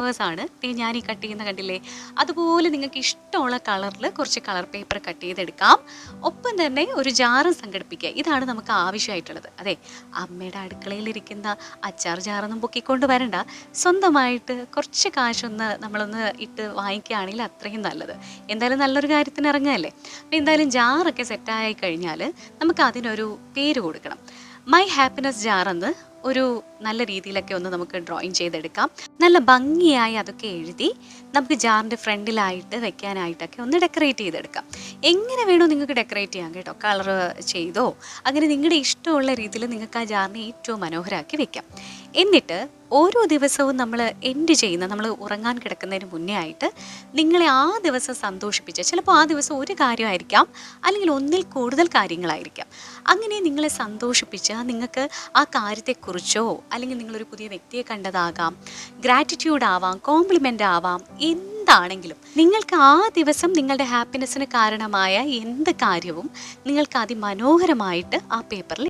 ആണ് ഞാൻ ഈ കട്ട് ചെയ്യുന്ന കണ്ടില്ലേ, അതുപോലെ നിങ്ങൾക്ക് ഇഷ്ടമുള്ള കളറിൽ കുറച്ച് കളർ പേപ്പർ കട്ട് ചെയ്തെടുക്കാം. ഒപ്പം തന്നെ ഒരു ജാറും സംഘടിപ്പിക്കുക. ഇതാണ് നമുക്ക് ആവശ്യമായിട്ടുള്ളത്. അതെ, അമ്മയുടെ അടുക്കളയിലിരിക്കുന്ന അച്ചാർ ജാറൊന്നും പൊക്കിക്കൊണ്ട് വരണ്ട, സ്വന്തമായിട്ട് കുറച്ച് കാശൊന്ന് നമ്മളൊന്ന് ഇട്ട് വാങ്ങിക്കുകയാണെങ്കിൽ അത്രയും നല്ലത്. എന്തായാലും നല്ലൊരു കാര്യത്തിന് ഇറങ്ങുകയല്ലേ. അപ്പം എന്തായാലും ജാറൊക്കെ സെറ്റായി കഴിഞ്ഞാൽ നമുക്ക് അതിനൊരു പേര് കൊടുക്കണം. മൈ ഹാപ്പിനെസ് ജാർ എന്ന് ഒരു നല്ല രീതിയിലൊക്കെ ഒന്ന് നമുക്ക് ഡ്രോയിങ് ചെയ്തെടുക്കാം. നല്ല ഭംഗിയായി അതൊക്കെ എഴുതി നമുക്ക് ജാറിൻ്റെ ഫ്രണ്ടിലായിട്ട് വെക്കാനായിട്ടൊക്കെ ഒന്ന് ഡെക്കറേറ്റ് ചെയ്തെടുക്കാം. എങ്ങനെ വേണോ നിങ്ങൾക്ക് ഡെക്കറേറ്റ് ചെയ്യാം കേട്ടോ, കളർ ചെയ്തോ അങ്ങനെ നിങ്ങളുടെ ഇഷ്ടമുള്ള രീതിയിൽ നിങ്ങൾക്ക് ആ ജാറിനെ ഏറ്റവും മനോഹരമാക്കി വെക്കാം. എന്നിട്ട് ഓരോ ദിവസവും നമ്മൾ എൻഡ് ചെയ്യുന്ന, നമ്മൾ ഉറങ്ങാൻ കിടക്കുന്നതിന് മുന്നേ ആയിട്ട് നിങ്ങളെ ആ ദിവസം സന്തോഷിപ്പിച്ച, ചിലപ്പോൾ ആ ദിവസം ഒരു കാര്യമായിരിക്കാം, അല്ലെങ്കിൽ ഒന്നിൽ കൂടുതൽ കാര്യങ്ങളായിരിക്കാം. അങ്ങനെ നിങ്ങളെ സന്തോഷിപ്പിച്ച, നിങ്ങൾക്ക് ആ കാര്യത്തെക്കുറിച്ചോ അല്ലെങ്കിൽ നിങ്ങളൊരു പുതിയ വ്യക്തിയെ കണ്ടതാകാം, ഗ്രാറ്റിറ്റ്യൂഡ് ആവാം, കോംപ്ലിമെൻ്റ് ആവാം, എന്താണെങ്കിലും നിങ്ങൾക്ക് ആ ദിവസം നിങ്ങളുടെ ഹാപ്പിനെസ്സിന് കാരണമായ എന്ത് കാര്യവും നിങ്ങൾക്ക് അതിമനോഹരമായിട്ട് ആ പേപ്പറിൽ